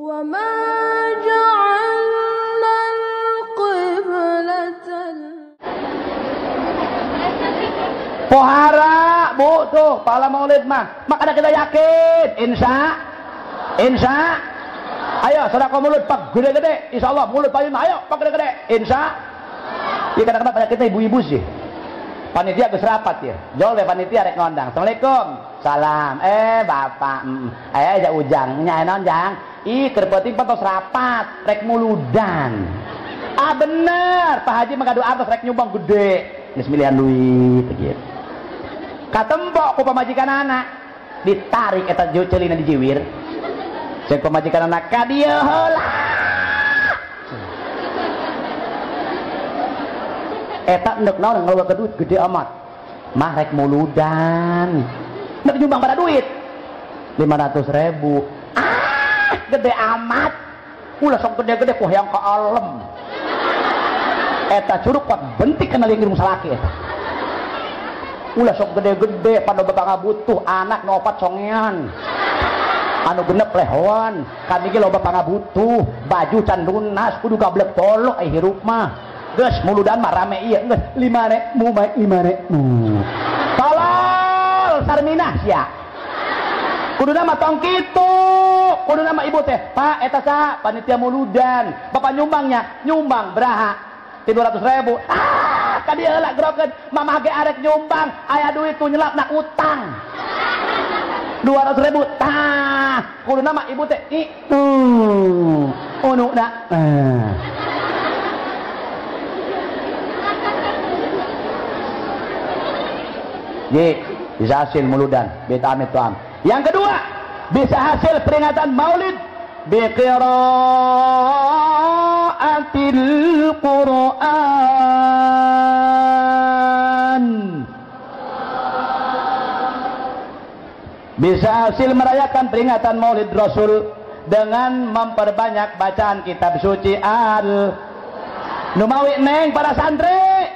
وما جعلنا القبلة pohara bu tuh pahala maulid mah makanya kita yakin insya ayo sedekah mulut pak gede-gede insyaallah mulut paling ayo pak gede-gede insya ya kadang-kadang pada kita ibu-ibu sih panitia geus rapat ya jol deh panitia rek ngondang assalamualaikum salam bapak aja ujang nya naon jang ih keur penting patos rapat rek muludan bener Pak Haji mengadu artos rek nyumbang gede geus milihan duit gitu katembok ku pamajikan anak ditarik eta ceulina di jiwir cek pamajikan anak ka dieu heula eta endek naon ngeluarkeun duit gede amat mah rek muludan endek nyumbang pada duit 500.000 gede amat ulah sok gede-gede poh yang ka alem eta curug kuat bentik kana liang irung salaki eta ulah sok gede-gede pada bapak butuh anak nu opat songean anu genep lehoan kami ge loba pangabutuh baju can lunas kudu gablek polok hirup mah geus muludan mah rame ieu geus 5.000 tolol sarminah sia kuduna mah tong kitu kuduna mah ibu teh pak eta saha panitia muludan bapak nyumbangnya nyumbang beraha 300.000 kadieu heula grokeun mamah ge arek nyumbang aya duit tu nyelapna utang 200.000 tah kuduna mah ibu teh ununa bisa hasil muludan beta amit tuam yang kedua bisa hasil peringatan maulid biqiraatil Qur'an bisa hasil merayakan peringatan maulid Rasul dengan memperbanyak bacaan kitab suci al numawi neng para santri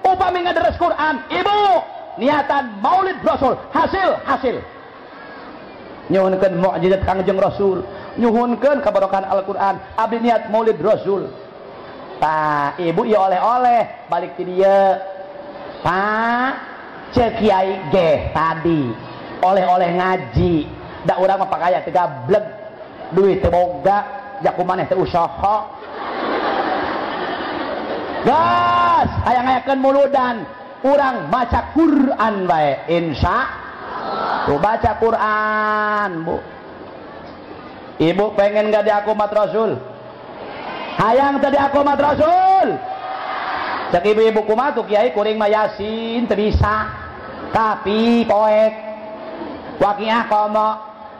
upami ngaderes Quran ibu niatan maulid Rasul hasil nyuhunkeun mukjizat Kangjeng Rasul nyuhunkeun kabarokan Al-Qur'an abdi niat maulid Rasul tah ibu ieu oleh-oleh balik ti dieu pak ceuk kiai ge tadi oleh-oleh ngaji da urang mah pakaya teu gablek duit teu boga jak kumaneh teu usaha gas hayang ngayakeun muludan urang baca Quran bae insya tuh baca Quran bu ibu pengen gak di akumat Rasul hayang tadi akumat Rasul cek ibu-ibu kumat tuh kiai kuring mah yasin teu bisa tapi poek waqiah komo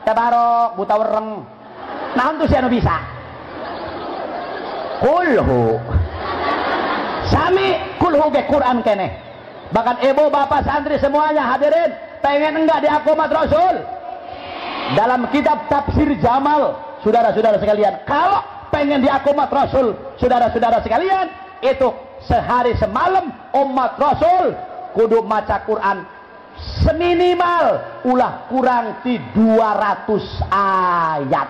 tabarok buta wereng naon tuh si anu bisa kulhu sami kulhu ge Quran keneh bahkan ibu bapak santri semuanya hadirin pengen enggak di akumat Rasul dalam kitab tafsir Jamal saudara-saudara sekalian kalau pengen di akumat Rasul saudara-saudara sekalian itu sehari semalam umat Rasul kudu maca Quran seminimal ulah kurang ti 200 ayat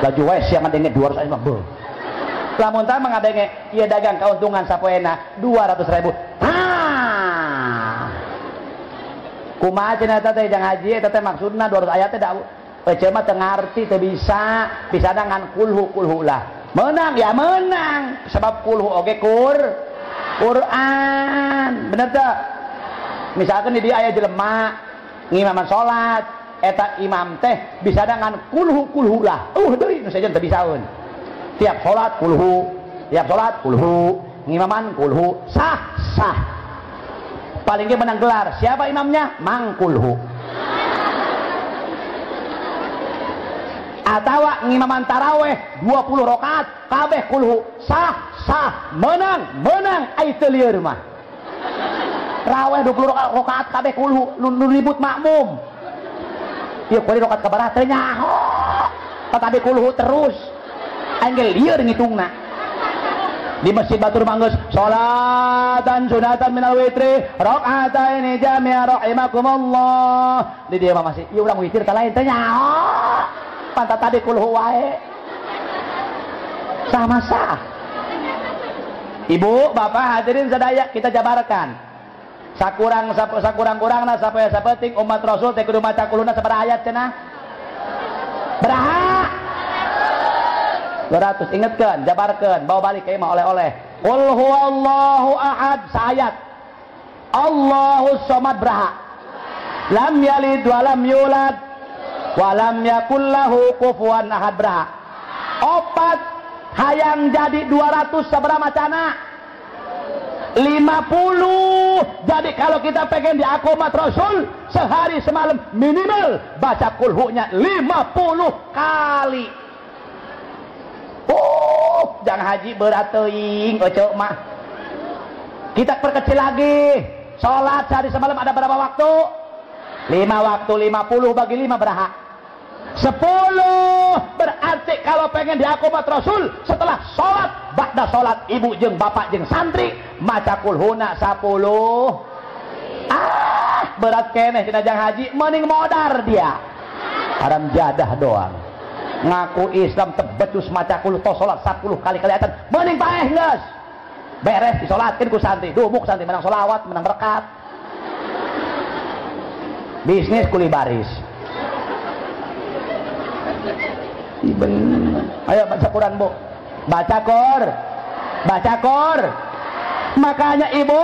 laju wes yang ngadenge 200 ayat mah lamun tah mengadenge ieu dagang kauntungan sapoena 200.000 kumaha cenah eta teh jang haji eta teh maksudna 200 ayat teh da ece mah teu ngarti teu bisa dengan kulhu lah menang ya menang sebab kulhu oge Quran bener teh misalkan di dia aya jelema ngimaman salat eta imam teh bisa dengan kulhu lah deui nu sajen teu bisaeun tiap sholat kulhu ngimaman kulhu sah paling dia menang gelar siapa imamnya mang kulhu atawa ngimaman taraweh 20 rakaat kabeh kulhu sah menang ai teu lieur mah raweh 20 rakaat kabeh kulhu nu ribut makmum ieu kudu rakaat kabarah teh nyaho tetapi kulhu terus anggel lieur ngitungna di masjid batur manggeus sholatan sunatan minal witri rakaataini jami'a rahimakumullah di dia mah masih ieu urang witir teh lain teh nyaho pantat tadi kulhu wae. Sama sah. Ibu, bapak, hadirin sadaya, kita jabarkan. Sakurang-kurangna sapaya sapeting umat Rasul teh kudu maca kuluna sabaraha ayat cenah? Beraha? 200. Ingatkeun, jabarkeun, bawa balik ke imah oleh-oleh. Qul huwallahu ahad saayat. Allahus somad beraha. Lam yalid wa lam yulad wa lam yakul lahu kufuwan ahad beraha. Opat hayang jadi 200 sabaraha macana? 50. Jadi kalau kita pengen diakomat Rasul sehari semalam minimal baca kulhunya 50 kali. Jangan haji berat teuing ocok mah. Kita perkecil lagi. Salat sehari semalam ada berapa waktu? 5 waktu. 50 bagi 5 beraha? 10. Berarti kalau pengen diakomat Rasul setelah sholat, ba'da sholat ibu jeung bapak jeung santri maca kulhuna 10. Berat keneh cenah jang haji, mending modar dia. Haram jadah doang. Ngaku Islam tebecus maca kulhu tos sholat 10 kali kelihatan, mending paeh geus. Beres disolatkeun ku santri, dumuk santri menang sholawat, menang berkat. Bisnis kuli baris. Ayo baca Quran, Bu. Baca Qur. Makanya ibu,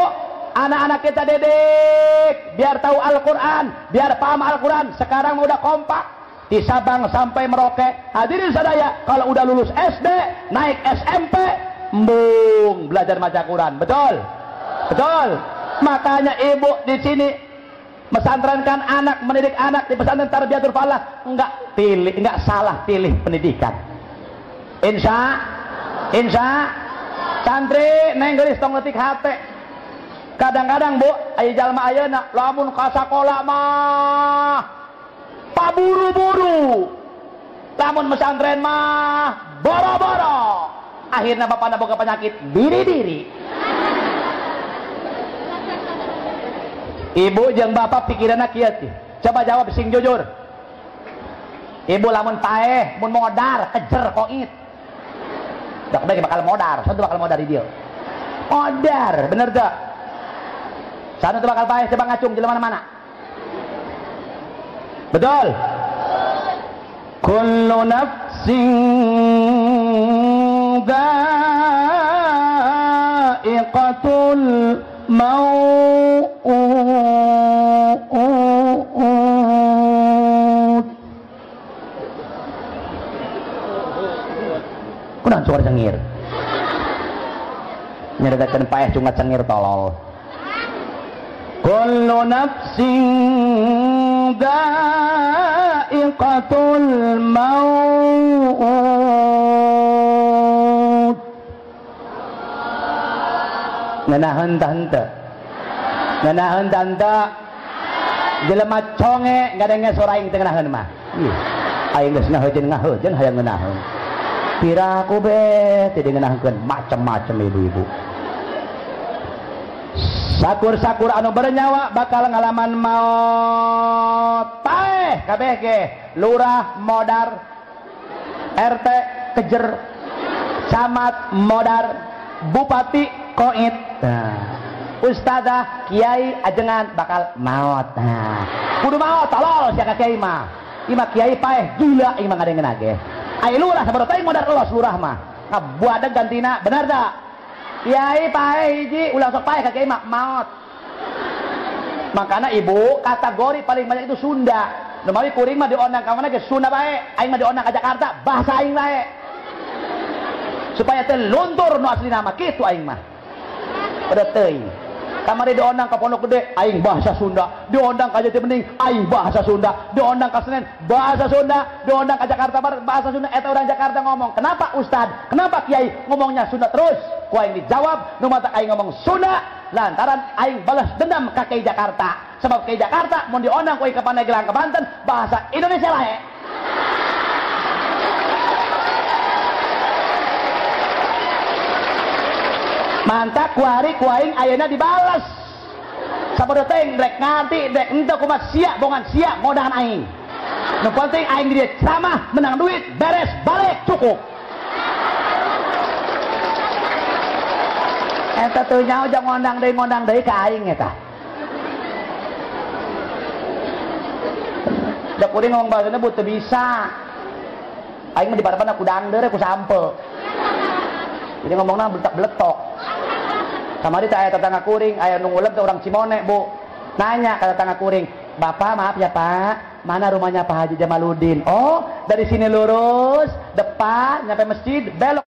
anak-anak kita didik biar tahu Al-Quran, biar paham Al-Quran. Sekarang udah kompak di Sabang sampai Merauke. Hadirin sadaya, kalau udah lulus SD naik SMP embung belajar baca Quran. Betul? Makanya ibu di sini mesantrenkan anak, mendidik anak di pesantren Tarbiyatul Falah, enggak salah pilih pendidikan. Insya santri neng geus tong leutik hate. Kadang-kadang Bu, aya jalma ayeuna lamun ka sakola mah paburu-buru. Lamun mesantren mah boro-boro. Akhirna bapana boga penyakit diri-diri. Ibu jeung bapak pikiranna kieu teh. Coba jawab sing jujur. Ibu lamun paeh, mun modar, kejer koit. Dak bagi bakal modar, satu bakal modar di dieu. Modar, bener teu? Sanu teu bakal paeh, coba ngacung jelema mana? Betul? Kullu nafsin dha'iqatul maut. Kunaon suara cengir? Nyeritakeun paeh cungat cengir tolol. Kullu nafsin dha'iqatul maut. Ngeunaheun tah henteu? Ngeunaheun tah henteu? Jelema conge ngadenge suara aing teu ngeunaheun mah. Ih, aing geus ngaheujeun hayang ngeunaheun. Piraku be teu ngeunaheun macem-macem ibu-ibu. Sakur-sakur anu bernyawa bakal ngalaman maut. Paeh kabeh ge, lurah modar, RT kejer, camat modar, bupati koit. Ustazah, kiai ajengan bakal maut. Kudu maut tolol sia kiai mah. Ieu mah kiai paeh gila ieu mah ngadengeun ge. Ai lurah sabar teh modar los lurah mah. Ngabuadeg gantina, bener tak? Kiai paeh hiji ulah sok paeh ka kiai mah maut. Makana ibu kategori paling banyak itu Sunda. Numari kuring mah diondang ka mana ge Sunda bae, aing mah diondang ka Jakarta bahasa aing bae. Supaya teh luntur nu aslina mah kitu aing mah. Pada teuing. Kamari diondang ka Pondok Gede aing bahasa Sunda, diondang ka Jati Bening aing bahasa Sunda, diondang ka Senen bahasa Sunda, diondang ka Jakarta Barat bahasa Sunda. Eta orang Jakarta ngomong, "Kenapa Ustad? Kenapa Kiai ngomongnya Sunda terus?" Ku aing dijawab, nu mata aing ngomong Sunda lantaran aing balas dendam ka Kiai Jakarta. Sebab Kiai Jakarta mun diondang ku aing ka Pandeglang ka Banten bahasa Indonesia lae. Mantak kuari kuaing ayeuna dibalas. Sabodo teh rek ngarti rek henteu kumaha sia bongan sia ngodahan aing. Nu penting aing dia ceramah menang duit beres balik cukup. Eta teu nyaho jang ngondang deui ka aing eta. Da kuring ngomong bahasana teu bisa. Aing mah di parapan aku dangdeur aku sampe. Jadi ngomongna beletak-beletok. Kamari teh aya tetangga kuring, aya nu nguleb teh urang Cimone, Bu. Nanya ke tetangga kuring, "Bapak, maaf ya, Pak. Mana rumahnya Pak Haji Jamaluddin?" "Oh, dari sini lurus, depan nyampe masjid, belok